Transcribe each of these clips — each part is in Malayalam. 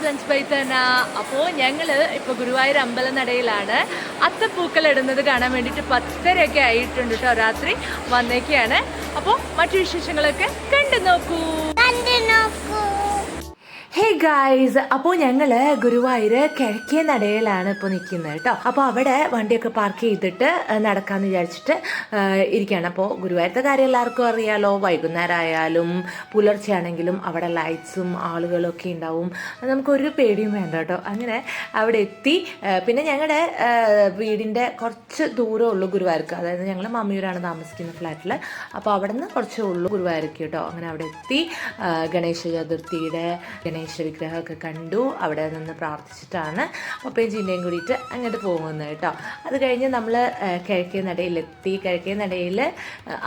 ലഞ്ച് ബൈ തന്നെ. അപ്പോൾ ഞങ്ങൾ ഇപ്പോൾ ഗുരുവായൂർ അമ്പലനടയിലാണ്. അത്തപ്പൂക്കൾ ഇടുന്നത് കാണാൻ വേണ്ടിയിട്ട് 10:30 ആയിട്ടുണ്ട് കേട്ടോ. രാത്രി വന്നേക്കാണ്. അപ്പോൾ മറ്റു വിശേഷങ്ങളൊക്കെ കണ്ടു നോക്കൂ. ഹേ ഗായ്സ്, അപ്പോൾ ഞങ്ങൾ ഗുരുവായൂർ കിഴക്കേ നടയിലാണ് ഇപ്പോൾ നിൽക്കുന്നത് കേട്ടോ. അപ്പോൾ അവിടെ വണ്ടിയൊക്കെ പാർക്ക് ചെയ്തിട്ട് നടക്കാമെന്ന് വിചാരിച്ചിട്ട് ഇരിക്കുകയാണ്. അപ്പോൾ ഗുരുവായൂരത്തെ കാര്യം എല്ലാവർക്കും അറിയാലോ. വൈകുന്നേരം ആയാലും പുലർച്ചെ ആണെങ്കിലും അവിടെ ലൈറ്റ്സും ആളുകളും ഒക്കെ ഉണ്ടാവും. നമുക്കൊരു പേടിയും വേണ്ട കേട്ടോ. അങ്ങനെ അവിടെ എത്തി. പിന്നെ ഞങ്ങളുടെ വീടിൻ്റെ കുറച്ച് ദൂരമേ ഉള്ളൂ ഗുരുവായൂർക്ക്. അതായത് ഞങ്ങൾ മമ്മിയൂരാണ് താമസിക്കുന്ന ഫ്ലാറ്റിൽ. അപ്പോൾ അവിടെ നിന്ന് കുറച്ചേ ഉള്ളൂ ഗുരുവായൂർക്ക് കേട്ടോ. അങ്ങനെ അവിടെ എത്തി. ഗണേശ ചതുർത്ഥിയുടെ ഗണേശ വിഗ്രഹമൊക്കെ കണ്ടു. അവിടെ നിന്ന് പ്രാർത്ഥിച്ചിട്ടാണ് പപ്പയും ചിന്നയും കൂടിയിട്ട് അങ്ങോട്ട് പോകുന്നത് കേട്ടോ. അത് കഴിഞ്ഞ് നമ്മൾ കിഴക്കേ നടയിലെത്തി. കിഴക്കേ നടയിൽ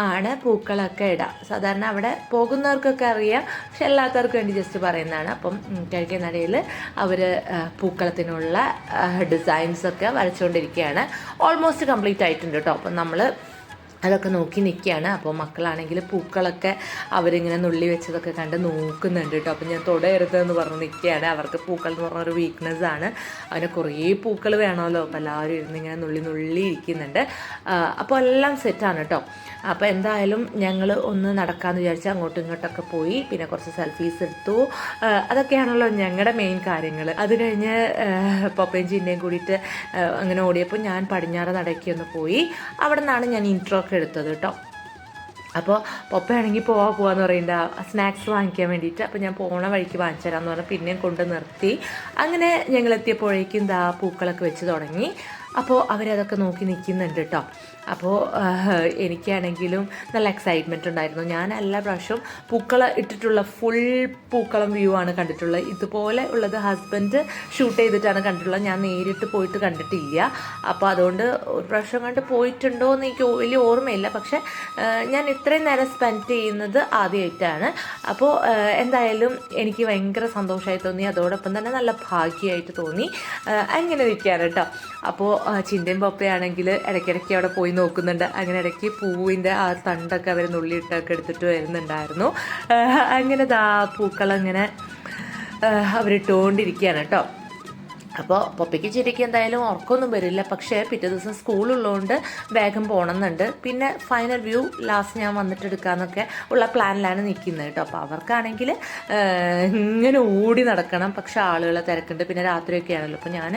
ആണ് പൂക്കളൊക്കെ ഇടാം. സാധാരണ അവിടെ പോകുന്നവർക്കൊക്കെ അറിയാം, പക്ഷെ അല്ലാത്തവർക്ക് വേണ്ടി ജസ്റ്റ് പറയുന്നതാണ്. അപ്പം കിഴക്കേ നടയിൽ അവർ പൂക്കളത്തിനുള്ള ഡിസൈൻസൊക്കെ വരച്ചുകൊണ്ടിരിക്കുകയാണ്. ഓൾമോസ്റ്റ് കംപ്ലീറ്റ് ആയിട്ടുണ്ട് കേട്ടോ. അപ്പം നമ്മൾ അതൊക്കെ നോക്കി നിൽക്കുകയാണ്. അപ്പോൾ മക്കളാണെങ്കിൽ പൂക്കളൊക്കെ അവരിങ്ങനെ നുള്ളി വെച്ചതൊക്കെ കണ്ട് നോക്കുന്നുണ്ട് കേട്ടോ. അപ്പോൾ ഞാൻ തുടരുതെന്ന് പറഞ്ഞ് നിൽക്കുകയാണ്. അവർക്ക് പൂക്കൾ എന്ന് പറഞ്ഞൊരു വീക്ക്നെസ്സാണ്. അവന് കുറേ പൂക്കൾ വേണമല്ലോ. അപ്പോൾ എല്ലാവരും ഇരുന്നിങ്ങനെ നുള്ളി ഇരിക്കുന്നുണ്ട്. അപ്പോൾ എല്ലാം സെറ്റാണ് കേട്ടോ. അപ്പോൾ എന്തായാലും ഞങ്ങൾ ഒന്ന് നടക്കാമെന്ന് വിചാരിച്ച് അങ്ങോട്ടും ഇങ്ങോട്ടൊക്കെ പോയി. പിന്നെ കുറച്ച് സെൽഫീസ് എടുത്തു. അതൊക്കെയാണല്ലോ ഞങ്ങളുടെ മെയിൻ കാര്യങ്ങൾ. അത് കഴിഞ്ഞ് പപ്പയും ചിന്നയും കൂടിയിട്ട് അങ്ങനെ ഓടിയപ്പോൾ ഞാൻ പടിഞ്ഞാറ് നടയ്ക്ക് ഒന്ന് പോയി. അവിടെ നിന്നാണ് ഞാൻ ഇൻട്രോ എടുത്തത് കേട്ടോ. അപ്പോൾ പപ്പയാണെങ്കിൽ പോവാന്ന് പറയണ്ട സ്നാക്സ് വാങ്ങിക്കാൻ വേണ്ടിയിട്ട്. അപ്പോൾ ഞാൻ പോണ വഴിക്ക് വാങ്ങിച്ചു തരാമെന്ന് പറഞ്ഞാൽ പിന്നെയും കൊണ്ട് നിർത്തി. അങ്ങനെ ഞങ്ങൾ എത്തിയപ്പോഴേക്കും പൂക്കളൊക്കെ വെച്ച് തുടങ്ങി. അപ്പോൾ അവരതൊക്കെ നോക്കി നിൽക്കുന്നുണ്ട് കേട്ടോ. അപ്പോൾ എനിക്കാണെങ്കിലും നല്ല എക്സൈറ്റ്മെൻറ്റ് ഉണ്ടായിരുന്നു. ഞാൻ എല്ലാ പ്രാവശ്യവും പൂക്കൾ ഇട്ടിട്ടുള്ള ഫുൾ പൂക്കളം വ്യൂ ആണ് കണ്ടിട്ടുള്ളത്. ഇതുപോലെ ഉള്ളത് ഹസ്ബൻഡ് ഷൂട്ട് ചെയ്തിട്ടാണ് കണ്ടിട്ടുള്ളത്. ഞാൻ നേരിട്ട് പോയിട്ട് കണ്ടിട്ടില്ല. അപ്പോൾ അതുകൊണ്ട് ഒരു പ്രാവശ്യം കണ്ട് പോയിട്ടുണ്ടോ എന്ന് എനിക്ക് വലിയ ഓർമ്മയില്ല. പക്ഷേ ഞാൻ ഇത്രയും നേരം സ്പെൻഡ് ചെയ്യുന്നത് ആദ്യമായിട്ടാണ്. അപ്പോൾ എന്തായാലും എനിക്ക് ഭയങ്കര സന്തോഷമായി തോന്നി. അതോടൊപ്പം തന്നെ നല്ല ഭാഗ്യമായിട്ട് തോന്നി. അങ്ങനെ നിൽക്കുകയാണ് കേട്ടോ. അപ്പോൾ ചിന്തയും പപ്പയാണെങ്കിൽ ഇടയ്ക്കിടയ്ക്ക് അവിടെ പോയി നോക്കുന്നുണ്ട്. അങ്ങനെ ഇടയ്ക്ക് പൂവിൻ്റെ ആ തണ്ടൊക്കെ അവർ നുള്ളിയിട്ടൊക്കെ എടുത്തിട്ട് വരുന്നുണ്ടായിരുന്നു. അങ്ങനെ പൂക്കളങ്ങനെ അവരിട്ടുകൊണ്ടിരിക്കുകയാണ് കേട്ടോ. അപ്പോൾ പപ്പയ്ക്ക് ചിരിക്ക് എന്തായാലും ഉറക്കമൊന്നും വരില്ല. പക്ഷേ പിറ്റേ ദിവസം സ്കൂളുള്ളതുകൊണ്ട് വേഗം പോകണമെന്നുണ്ട്. പിന്നെ ഫൈനൽ വ്യൂ ലാസ്റ്റ് ഞാൻ വന്നിട്ട് എടുക്കാമെന്നൊക്കെ ഉള്ള പ്ലാനിലാണ് നിൽക്കുന്നത് കേട്ടോ. അപ്പോൾ അവർക്കാണെങ്കിൽ ഇങ്ങനെ ഓടി നടക്കണം. പക്ഷേ ആളുകളെ തിരക്കുണ്ട്. പിന്നെ രാത്രിയൊക്കെ ആണല്ലോ. അപ്പോൾ ഞാൻ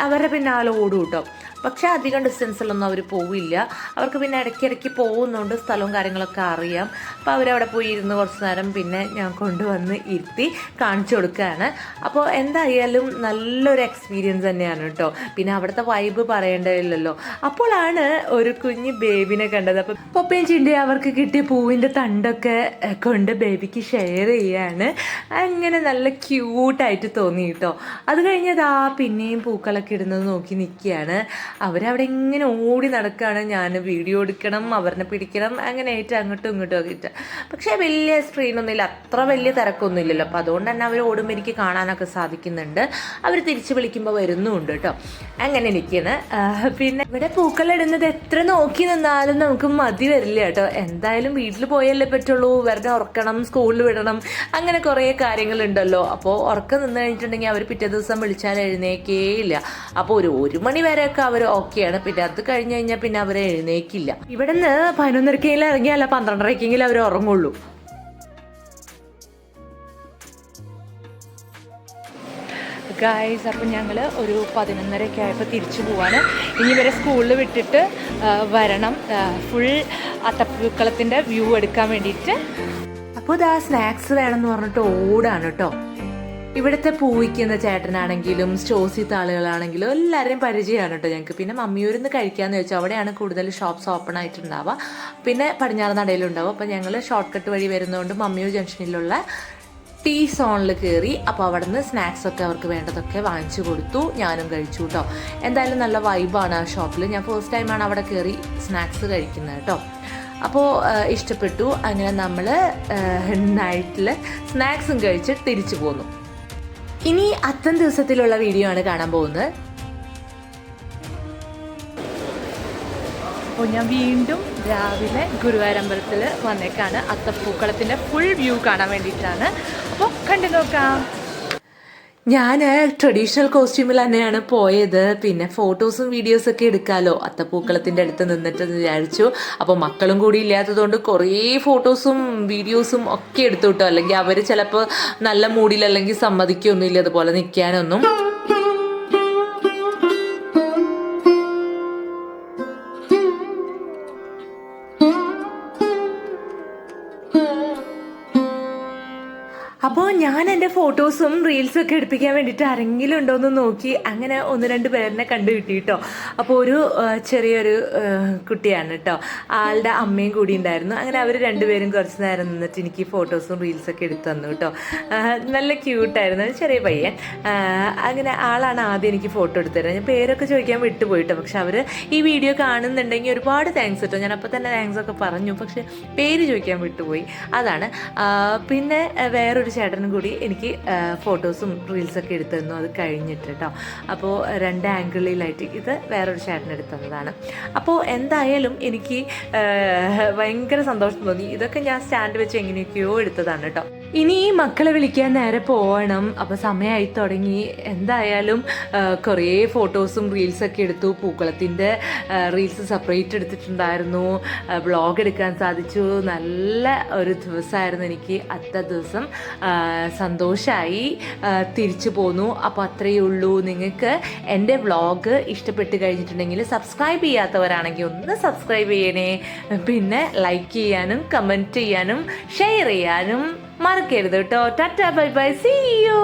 അവരുടെ പിന്നാലെ ഓടും കേട്ടോ. പക്ഷേ അധികം ഡിസ്റ്റൻസിലൊന്നും അവർ പോവില്ല. അവർക്ക് പിന്നെ ഇടയ്ക്കിടയ്ക്ക് പോകുന്നുണ്ട്. സ്ഥലവും കാര്യങ്ങളൊക്കെ അറിയാം. അപ്പോൾ അവരവിടെ പോയി ഇരുന്ന് കുറച്ച് നേരം പിന്നെ ഞാൻ കൊണ്ടുവന്ന് ഇരുത്തി കാണിച്ചു കൊടുക്കുകയാണ്. അപ്പോൾ എന്തായാലും നല്ലൊരു എക്സ്പീരിയൻസ് തന്നെയാണ് കേട്ടോ. പിന്നെ അവിടുത്തെ വൈബ് പറയേണ്ടതില്ലല്ലോ. അപ്പോഴാണ് ഒരു കുഞ്ഞ് ബേബിനെ കണ്ടത്. അപ്പോൾ പപ്പയും ചിന്തയും അവർക്ക് കിട്ടിയ പൂവിൻ്റെ തണ്ടൊക്കെ കൊണ്ട് ബേബിക്ക് ഷെയർ ചെയ്യാണ്. അങ്ങനെ നല്ല ക്യൂട്ടായിട്ട് തോന്നി കേട്ടോ. അത് കഴിഞ്ഞത് പിന്നെയും പൂക്കളൊക്കെ ഇടുന്നത് നോക്കി നിൽക്കുകയാണ്. അവരവിടെ ഇങ്ങനെ ഓടി നടക്കുകയാണ്. ഞാൻ വീഡിയോ എടുക്കണം, അവരെ പിടിക്കണം, അങ്ങനെ ആയിട്ട് അങ്ങോട്ടും ഇങ്ങോട്ടും ഒക്കെ ഇട്ട്. പക്ഷേ വലിയ സ്ക്രീനൊന്നുമില്ല, അത്ര വലിയ തിരക്കൊന്നും ഇല്ലല്ലോ. അപ്പോൾ അതുകൊണ്ട് തന്നെ അവർ ഓടുമ്പോൾ എനിക്ക് കാണാനൊക്കെ സാധിക്കുന്നുണ്ട്. അവർ തിരിച്ച് വിളിക്കുമ്പോൾ വരുന്നുമുണ്ട് കേട്ടോ. അങ്ങനെ എനിക്കാണ്. പിന്നെ ഇവിടെ പൂക്കളിടുന്നത് എത്ര നോക്കി നിന്നാലും നമുക്ക് മതി വരില്ല കേട്ടോ. എന്തായാലും വീട്ടിൽ പോയല്ലേ പറ്റുള്ളൂ. വെറുതെ ഉറക്കണം, സ്കൂളിൽ വിടണം, അങ്ങനെ കുറേ കാര്യങ്ങളുണ്ടല്ലോ. അപ്പോൾ ഉറക്കം നിന്ന് കഴിഞ്ഞിട്ടുണ്ടെങ്കിൽ അവർ പിറ്റേ ദിവസം വിളിച്ചാൽ എഴുന്നേക്കേ ഇല്ല. അപ്പോൾ ഒരു മണി വരെയൊക്കെ അവർ ഓക്കെയാണ്. പിന്നെ അത് കഴിഞ്ഞ് കഴിഞ്ഞാൽ പിന്നെ അവർ എഴുന്നേക്കില്ല. ഇവിടെ നിന്ന് 11:30 ഇറങ്ങിയല്ല 12:30 അവർ ഉറങ്ങുള്ളൂ. ഗായ്സ്, അപ്പം ഞങ്ങൾ ഒരു 11:30 ആയപ്പോൾ തിരിച്ചു പോവാണ്. ഇനി വരെ സ്കൂളിൽ വിട്ടിട്ട് വരണം ഫുൾ അത്തപ്പൂക്കളത്തിൻ്റെ വ്യൂ എടുക്കാൻ വേണ്ടിയിട്ട്. അപ്പോൾ ഇതാ സ്നാക്സ് വേണമെന്ന് പറഞ്ഞിട്ട് ഓടാണ് കേട്ടോ. ഇവിടുത്തെ പൂവിക്കുന്ന ചേട്ടനാണെങ്കിലും സ്റ്റോസിത്തെ ആളുകളാണെങ്കിലും എല്ലാവരെയും പരിചയമാണ് കേട്ടോ ഞങ്ങൾക്ക്. പിന്നെ മമ്മിയൂരിന്ന് കഴിക്കാമെന്ന് വെച്ചാൽ അവിടെയാണ് കൂടുതൽ ഷോപ്സ് ഓപ്പൺ ആയിട്ടുണ്ടാവുക. പിന്നെ പടിഞ്ഞാറ് നടയിലുണ്ടാവും. അപ്പോൾ ഞങ്ങൾ ഷോർട്ട് കട്ട് വഴി വരുന്നതുകൊണ്ട് മമ്മിയൂർ ജംഗ്ഷനിലുള്ള ടീ സോണിൽ കയറി. അപ്പോൾ അവിടെ നിന്ന് സ്നാക്സൊക്കെ അവർക്ക് വേണ്ടതൊക്കെ വാങ്ങിച്ചു കൊടുത്തു. ഞാനും കഴിച്ചു കേട്ടോ. എന്തായാലും നല്ല വൈബാണ് ആ ഷോപ്പിൽ. ഞാൻ ഫസ്റ്റ് ടൈമാണ് അവിടെ കയറി സ്നാക്സ് കഴിക്കുന്നത് കേട്ടോ. അപ്പോൾ ഇഷ്ടപ്പെട്ടു. അങ്ങനെ നമ്മൾ നൈറ്റിൽ സ്നാക്സും കഴിച്ച് തിരിച്ചു പോന്നു. ഇനി അത്തം ദിവസത്തിലുള്ള വീഡിയോ ആണ് കാണാൻ പോകുന്നത്. അപ്പോൾ ഞാൻ വീണ്ടും രാവിലെ ഗുരുവായൂരമ്പലത്തിൽ വന്നേക്കാണ്. അത്തപ്പൂക്കളത്തിൻ്റെ ഫുൾ വ്യൂ കാണാൻ വേണ്ടിയിട്ടാണ്. അപ്പോൾ കണ്ടു നോക്കാം. ഞാൻ ട്രഡീഷണൽ കോസ്റ്റ്യൂമിൽ തന്നെയാണ് പോയത്. പിന്നെ ഫോട്ടോസും വീഡിയോസും ഒക്കെ എടുക്കാമല്ലോ അത്തപ്പൂക്കളത്തിൻ്റെ അടുത്ത് നിന്നിട്ടെന്ന് വിചാരിച്ചു. അപ്പോൾ മക്കളും കൂടി ഇല്ലാത്തതുകൊണ്ട് കുറേ ഫോട്ടോസും വീഡിയോസും ഒക്കെ എടുത്തു കിട്ടും. അല്ലെങ്കിൽ അവർ ചിലപ്പോൾ നല്ല മൂഡിൽ അല്ലെങ്കിൽ സമ്മതിക്കൊന്നുമില്ല അതുപോലെ നിൽക്കാനൊന്നും. അപ്പോൾ ഞാൻ എൻ്റെ ഫോട്ടോസും റീൽസും ഒക്കെ എടുപ്പിക്കാൻ വേണ്ടിയിട്ട് ആരെങ്കിലും ഉണ്ടോയെന്ന് നോക്കി. അങ്ങനെ 1-2 പേരിനെ കണ്ടു കിട്ടി കേട്ടോ. അപ്പോൾ ഒരു ചെറിയൊരു കുട്ടിയാണ് കേട്ടോ, ആളുടെ അമ്മയും കൂടി ഉണ്ടായിരുന്നു. അങ്ങനെ അവർ രണ്ടുപേരും കുറച്ച് നേരം നിന്നിട്ട് എനിക്ക് ഫോട്ടോസും റീൽസൊക്കെ എടുത്തു തന്നു കേട്ടോ. നല്ല ക്യൂട്ടായിരുന്നു, ചെറിയ പയ്യൻ. അങ്ങനെ ആളാണ് ആദ്യം എനിക്ക് ഫോട്ടോ എടുത്തു തരുന്നത്. ഞാൻ പേരൊക്കെ ചോദിക്കാൻ വിട്ടുപോയിട്ടോ. പക്ഷെ അവർ ഈ വീഡിയോ കാണുന്നുണ്ടെങ്കിൽ ഒരുപാട് താങ്ക്സ് കേട്ടോ. ഞാൻ അപ്പോൾ തന്നെ താങ്ക്സ് ഒക്കെ പറഞ്ഞു, പക്ഷെ പേര് ചോദിക്കാൻ വിട്ടുപോയി, അതാണ്. പിന്നെ വേറൊരു ചേട്ടനും കൂടി എനിക്ക് ഫോട്ടോസും റീൽസൊക്കെ എടുത്തു തന്നു അത് കഴിഞ്ഞിട്ട് കേട്ടോ. അപ്പോൾ 2 ആംഗിളിലായിട്ട് ഇത് വേറൊരു ചേട്ടൻ എടുത്തു തന്നതാണ്. അപ്പോൾ എന്തായാലും എനിക്ക് ഭയങ്കര സന്തോഷം തോന്നി. ഇതൊക്കെ ഞാൻ സ്റ്റാൻഡ് വെച്ച് എങ്ങനെയൊക്കെയോ എടുത്തതാണ് കേട്ടോ. ഇനി ഈ മക്കളെ വിളിക്കാൻ നേരെ പോകണം. അപ്പോൾ സമയമായി തുടങ്ങി. എന്തായാലും കുറേ ഫോട്ടോസും റീൽസൊക്കെ എടുത്തു. പൂക്കളത്തിൻ്റെ റീൽസ് സെപ്പറേറ്റ് എടുത്തിട്ടുണ്ടായിരുന്നു. വ്ളോഗ് എടുക്കാൻ സാധിച്ചു. നല്ല ഒരു ദിവസമായിരുന്നു എനിക്ക് അത്ത ദിവസം. സന്തോഷമായി. തിരിച്ചു പോന്നു. അപ്പോൾ അത്രയേ ഉള്ളൂ. നിങ്ങൾക്ക് എൻ്റെ വ്ളോഗ് ഇഷ്ടപ്പെട്ട് കഴിഞ്ഞിട്ടുണ്ടെങ്കിൽ സബ്സ്ക്രൈബ് ചെയ്യാത്തവരാണെങ്കിൽ ഒന്ന് സബ്സ്ക്രൈബ് ചെയ്യണേ. പിന്നെ ലൈക്ക് ചെയ്യാനും കമൻറ്റ് ചെയ്യാനും ഷെയർ ചെയ്യാനും മറക്കരുത് കേട്ടോ. Tata bye bye, see U.